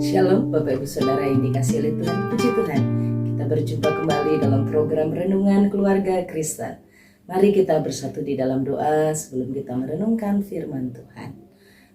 Shalom Bapak Ibu Saudara yang dikasihi oleh Tuhan, puji Tuhan. Kita berjumpa kembali dalam program Renungan Keluarga Kristen. Mari kita bersatu di dalam doa sebelum kita merenungkan firman Tuhan.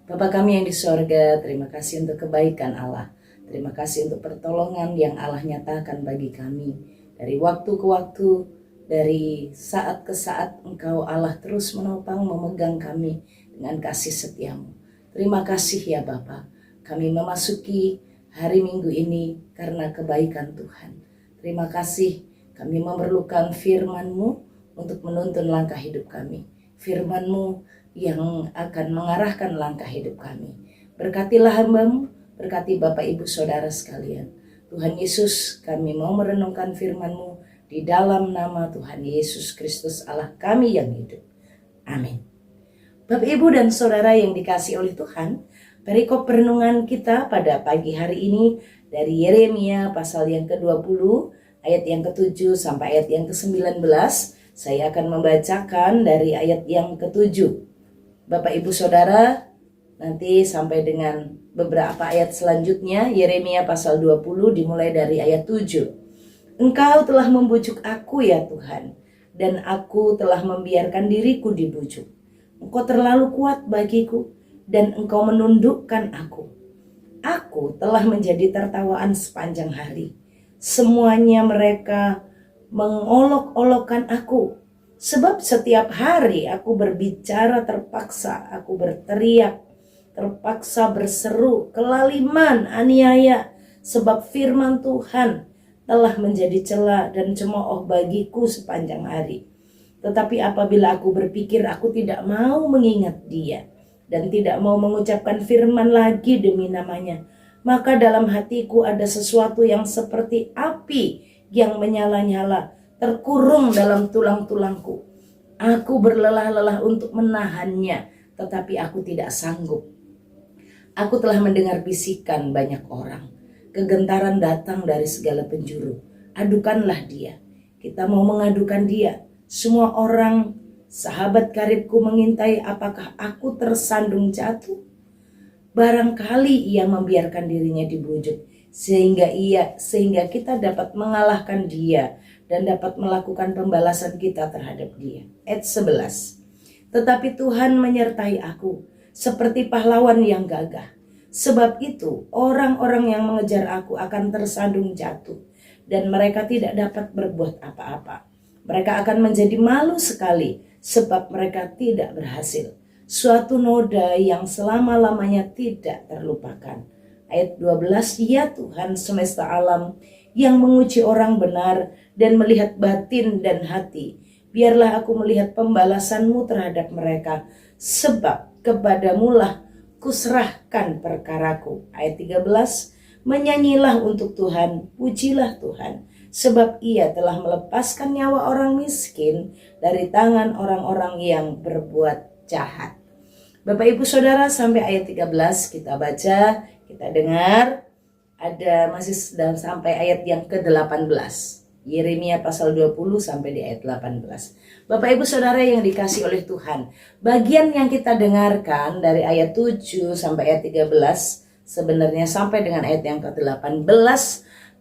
Bapa kami yang di sorga, terima kasih untuk kebaikan Allah. Terima kasih untuk pertolongan yang Allah nyatakan bagi kami. Dari waktu ke waktu, dari saat ke saat Engkau Allah terus menopang memegang kami dengan kasih setiamu. Terima kasih ya Bapa. Kami memasuki hari Minggu ini karena kebaikan Tuhan. Terima kasih, kami memerlukan firman-Mu untuk menuntun langkah hidup kami. Firman-Mu yang akan mengarahkan langkah hidup kami. Berkatilah hamba-Mu, berkati Bapak Ibu Saudara sekalian. Tuhan Yesus, kami mau merenungkan firman-Mu di dalam nama Tuhan Yesus Kristus Allah kami yang hidup. Amin. Bapak Ibu dan Saudara yang dikasihi oleh Tuhan, perikop renungan kita pada pagi hari ini dari Yeremia pasal yang ke-20 ayat yang ke-7 sampai ayat yang ke-19. Saya akan membacakan dari ayat yang ke-7. Bapak Ibu Saudara, nanti sampai dengan beberapa ayat selanjutnya. Yeremia pasal 20 dimulai dari ayat 7. Engkau telah membujuk aku ya Tuhan, dan aku telah membiarkan diriku dibujuk. Engkau terlalu kuat bagiku, dan Engkau menundukkan aku. Aku telah menjadi tertawaan sepanjang hari. Semuanya mereka mengolok-olokkan aku. Sebab setiap hari aku berbicara terpaksa, aku berteriak, terpaksa berseru, kelaliman, aniaya. Sebab firman Tuhan telah menjadi cela dan cemooh bagiku sepanjang hari. Tetapi apabila aku berpikir aku tidak mau mengingat dia dan tidak mau mengucapkan firman lagi demi namanya, maka dalam hatiku ada sesuatu yang seperti api yang menyala-nyala, terkurung dalam tulang-tulangku. Aku berlelah-lelah untuk menahannya, tetapi aku tidak sanggup. Aku telah mendengar bisikan banyak orang. Kegentaran datang dari segala penjuru. Adukanlah dia. Kita mau mengadukan dia. Semua orang, sahabat karibku mengintai apakah aku tersandung jatuh. Barangkali ia membiarkan dirinya dibujuk sehingga kita dapat mengalahkan dia dan dapat melakukan pembalasan kita terhadap dia. Ayat 11. Tetapi Tuhan menyertai aku seperti pahlawan yang gagah. Sebab itu orang-orang yang mengejar aku akan tersandung jatuh dan mereka tidak dapat berbuat apa-apa. Mereka akan menjadi malu sekali sebab mereka tidak berhasil. Suatu noda yang selama-lamanya tidak terlupakan. Ayat 12, ya Tuhan semesta alam yang menguji orang benar dan melihat batin dan hati. Biarlah aku melihat pembalasan-Mu terhadap mereka, sebab kepadamu-lah kuserahkan perkaraku. Ayat 13, menyanyilah untuk Tuhan, pujilah Tuhan. Sebab ia telah melepaskan nyawa orang miskin dari tangan orang-orang yang berbuat jahat. Bapak Ibu Saudara, sampai ayat 13 kita baca, kita dengar. Ada masih sampai ayat yang ke-18. Yeremia pasal 20 sampai di ayat 18. Bapak Ibu Saudara yang dikasihi oleh Tuhan, bagian yang kita dengarkan dari ayat 7 sampai ayat 13 sebenarnya sampai dengan ayat yang ke-18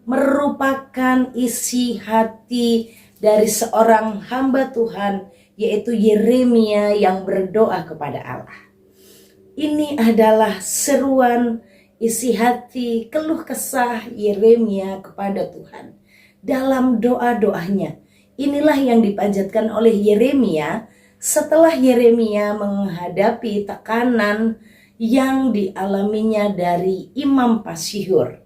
merupakan isi hati dari seorang hamba Tuhan, yaitu Yeremia yang berdoa kepada Allah. Ini adalah seruan isi hati keluh kesah Yeremia kepada Tuhan. Dalam doa-doanya, inilah yang dipanjatkan oleh Yeremia setelah Yeremia menghadapi tekanan yang dialaminya dari Imam Pasyhur.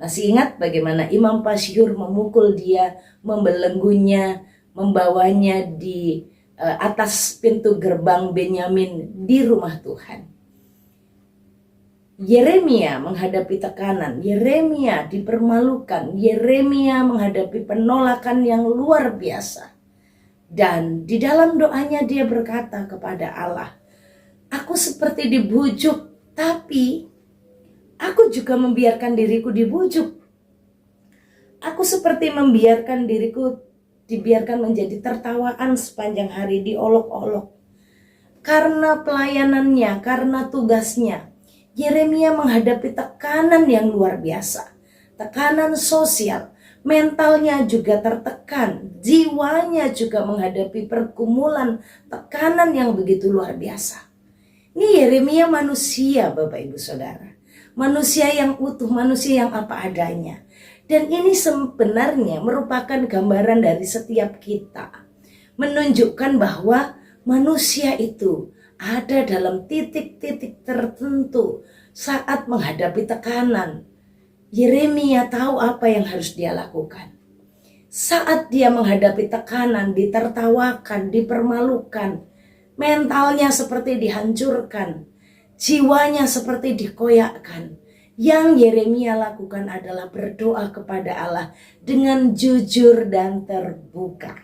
Masih ingat bagaimana Imam Pasyhur memukul dia, membelenggunya, membawanya di atas pintu gerbang Benyamin di rumah Tuhan. Yeremia menghadapi tekanan, Yeremia dipermalukan, Yeremia menghadapi penolakan yang luar biasa. Dan di dalam doanya dia berkata kepada Allah, aku seperti dibujuk, tapi aku juga membiarkan diriku dibujuk. Aku seperti membiarkan diriku dibiarkan menjadi tertawaan sepanjang hari, diolok-olok. Karena pelayanannya, karena tugasnya. Yeremia menghadapi tekanan yang luar biasa, tekanan sosial, mentalnya juga tertekan, jiwanya juga menghadapi pergumulan tekanan yang begitu luar biasa. Ini Yeremia manusia, Bapak Ibu Saudara, manusia yang utuh, manusia yang apa adanya. Dan ini sebenarnya merupakan gambaran dari setiap kita, menunjukkan bahwa manusia itu ada dalam titik-titik tertentu saat menghadapi tekanan. Yeremia tahu apa yang harus dia lakukan. Saat dia menghadapi tekanan, ditertawakan, dipermalukan, mentalnya seperti dihancurkan, jiwanya seperti dikoyakkan. Yang Yeremia lakukan adalah berdoa kepada Allah dengan jujur dan terbuka.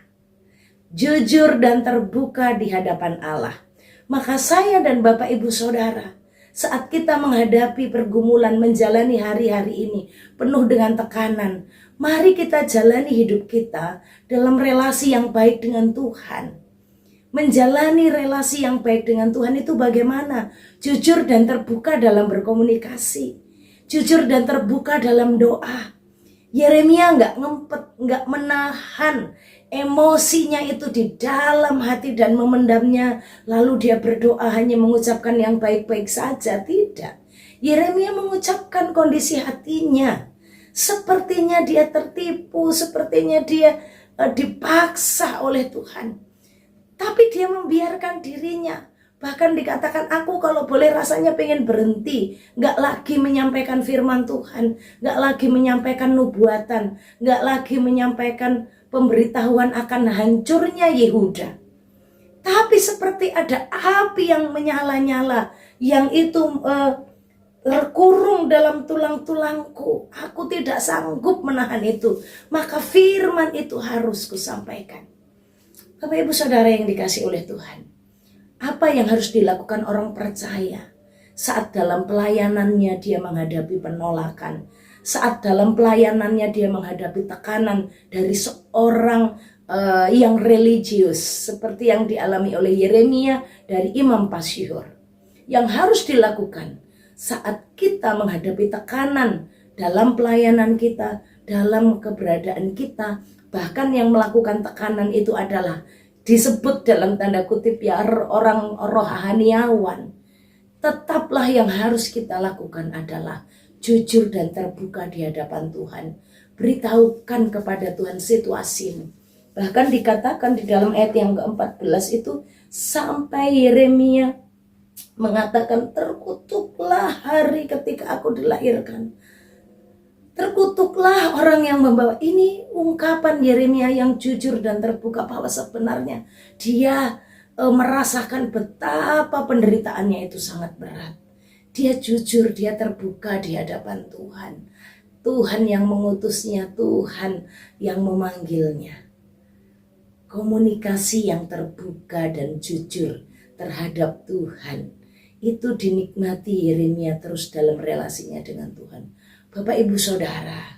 Jujur dan terbuka di hadapan Allah. Maka saya dan Bapak Ibu Saudara, saat kita menghadapi pergumulan, menjalani hari-hari ini penuh dengan tekanan, mari kita jalani hidup kita dalam relasi yang baik dengan Tuhan. Menjalani relasi yang baik dengan Tuhan itu bagaimana? Jujur dan terbuka dalam berkomunikasi. Jujur dan terbuka dalam doa. Yeremia nggak ngempet, nggak menahan emosinya itu di dalam hati dan memendamnya, lalu dia berdoa hanya mengucapkan yang baik-baik saja. Tidak. Yeremia mengucapkan kondisi hatinya. Sepertinya dia tertipu, sepertinya dia dipaksa oleh Tuhan. Tapi dia membiarkan dirinya. Bahkan dikatakan, aku kalau boleh rasanya pengen berhenti. Gak lagi menyampaikan firman Tuhan. Gak lagi menyampaikan nubuatan. Gak lagi menyampaikan pemberitahuan akan hancurnya Yehuda. Tapi seperti ada api yang menyala-nyala. Yang itu terkurung dalam tulang-tulangku. Aku tidak sanggup menahan itu. Maka firman itu harus kusampaikan. Bapak Ibu Saudara yang dikasih oleh Tuhan. Apa yang harus dilakukan orang percaya saat dalam pelayanannya dia menghadapi penolakan, saat dalam pelayanannya dia menghadapi tekanan dari seorang yang religius seperti yang dialami oleh Yeremia dari Imam Pasyhur. Yang harus dilakukan saat kita menghadapi tekanan dalam pelayanan kita, dalam keberadaan kita, bahkan yang melakukan tekanan itu adalah disebut dalam tanda kutip ya orang rohaniawan. Tetaplah yang harus kita lakukan adalah jujur dan terbuka di hadapan Tuhan. Beritahukan kepada Tuhan situasimu. Bahkan dikatakan di dalam ayat yang ke-14 itu sampai Yeremia mengatakan terkutuklah hari ketika aku dilahirkan. Terkutuklah orang yang membawa. Ini ungkapan Yeremia yang jujur dan terbuka bahwa sebenarnya dia merasakan betapa penderitaannya itu sangat berat. Dia jujur, dia terbuka di hadapan Tuhan. Tuhan yang mengutusnya, Tuhan yang memanggilnya. Komunikasi yang terbuka dan jujur terhadap Tuhan itu dinikmati Yeremia terus dalam relasinya dengan Tuhan. Bapak Ibu Saudara,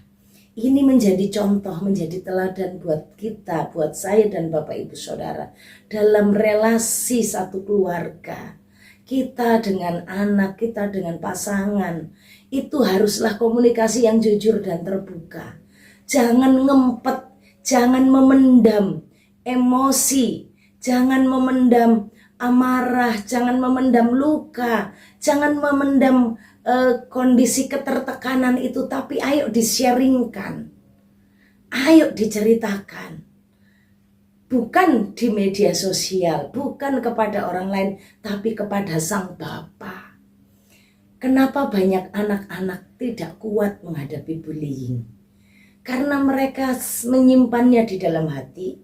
ini menjadi contoh, menjadi teladan buat kita, buat saya dan Bapak Ibu Saudara. Dalam relasi satu keluarga, kita dengan anak, kita dengan pasangan, itu haruslah komunikasi yang jujur dan terbuka. Jangan ngempet, jangan memendam emosi, jangan memendam amarah, jangan memendam luka, jangan memendam kondisi ketertekanan itu, tapi ayo di-sharingkan, ayo diceritakan, bukan di media sosial, bukan kepada orang lain, tapi kepada Sang Bapa. Kenapa banyak anak-anak tidak kuat menghadapi bullying? Karena mereka menyimpannya di dalam hati,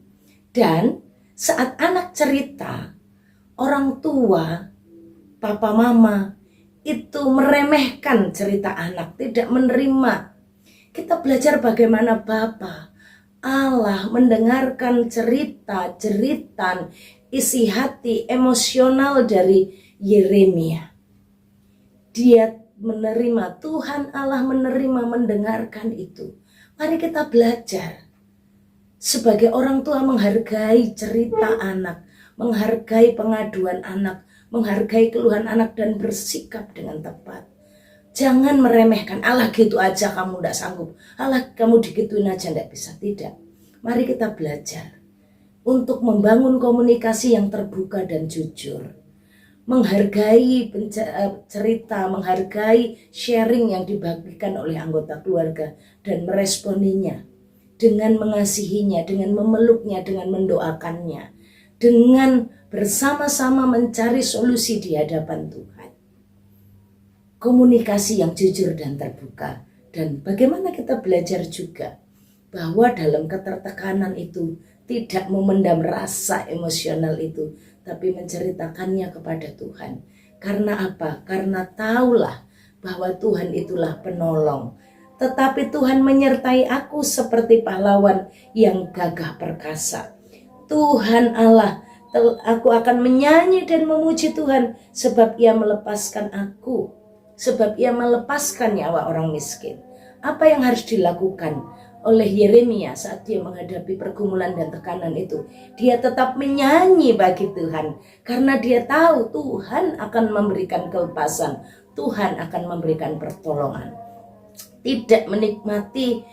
dan saat anak cerita, orang tua, papa mama itu meremehkan cerita anak, tidak menerima. Kita belajar bagaimana Bapa Allah mendengarkan cerita-jeritan isi hati emosional dari Yeremia. Dia menerima, Tuhan Allah menerima, mendengarkan itu. Mari kita belajar sebagai orang tua menghargai cerita anak, menghargai pengaduan anak, menghargai keluhan anak dan bersikap dengan tepat. Jangan meremehkan, Allah gitu aja kamu tidak sanggup, Allah kamu digituin aja tidak bisa. Tidak. Mari kita belajar untuk membangun komunikasi yang terbuka dan jujur. Menghargai cerita, menghargai sharing yang dibagikan oleh anggota keluarga dan meresponinya dengan mengasihinya, dengan memeluknya, dengan mendoakannya, dengan bersama-sama mencari solusi di hadapan Tuhan. Komunikasi yang jujur dan terbuka. Dan bagaimana kita belajar juga bahwa dalam ketertekanan itu tidak memendam rasa emosional itu, tapi menceritakannya kepada Tuhan. Karena apa? Karena tahulah bahwa Tuhan itulah penolong. Tetapi Tuhan menyertai aku seperti pahlawan yang gagah perkasa. Tuhan Allah, aku akan menyanyi dan memuji Tuhan sebab Ia melepaskan aku. Sebab Ia melepaskan nyawa orang miskin. Apa yang harus dilakukan oleh Yeremia saat dia menghadapi pergumulan dan tekanan itu? Dia tetap menyanyi bagi Tuhan. Karena dia tahu Tuhan akan memberikan kelepasan. Tuhan akan memberikan pertolongan. Tidak menikmati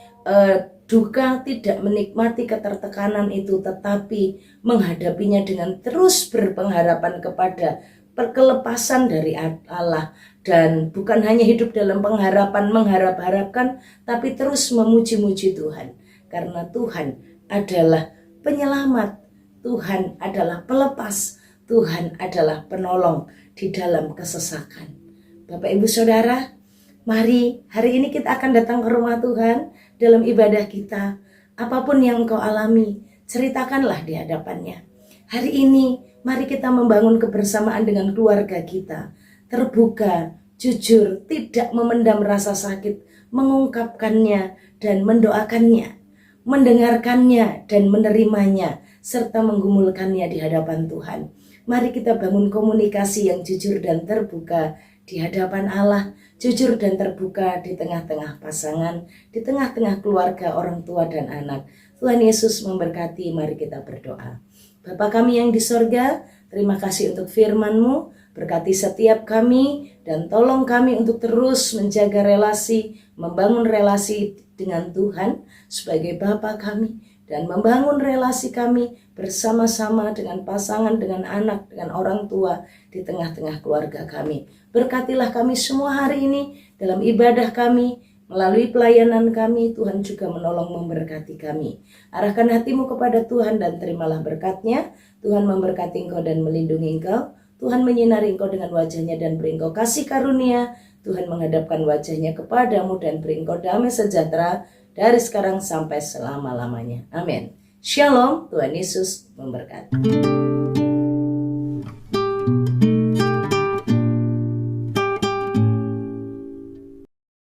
duka, tidak menikmati ketertekanan itu, tetapi menghadapinya dengan terus berpengharapan kepada perkelepasan dari Allah. Dan bukan hanya hidup dalam pengharapan, mengharap-harapkan, tapi terus memuji-muji Tuhan. Karena Tuhan adalah penyelamat, Tuhan adalah pelepas, Tuhan adalah penolong di dalam kesesakan. Bapak Ibu Saudara, mari hari ini kita akan datang ke rumah Tuhan dalam ibadah kita. Apapun yang engkau alami, ceritakanlah di hadapannya. Hari ini mari kita membangun kebersamaan dengan keluarga kita. Terbuka, jujur, tidak memendam rasa sakit, mengungkapkannya dan mendoakannya, mendengarkannya dan menerimanya, serta menggumulkannya di hadapan Tuhan. Mari kita bangun komunikasi yang jujur dan terbuka di hadapan Allah, jujur dan terbuka di tengah-tengah pasangan, di tengah-tengah keluarga, orang tua dan anak. Tuhan Yesus memberkati, mari kita berdoa. Bapa kami yang di sorga, terima kasih untuk firman-Mu, berkati setiap kami dan tolong kami untuk terus menjaga relasi, membangun relasi dengan Tuhan sebagai Bapa kami, dan membangun relasi kami bersama-sama dengan pasangan, dengan anak, dengan orang tua di tengah-tengah keluarga kami. Berkatilah kami semua hari ini dalam ibadah kami, melalui pelayanan kami. Tuhan juga menolong memberkati kami. Arahkan hatimu kepada Tuhan dan terimalah berkat-Nya. Tuhan memberkati engkau dan melindungi engkau. Tuhan menyinari engkau dengan wajah-Nya dan beri engkau kasih karunia. Tuhan menghadapkan wajah-Nya kepadamu dan beri engkau damai sejahtera dari sekarang sampai selama-lamanya. Amin. Shalom, Tuhan Yesus memberkati.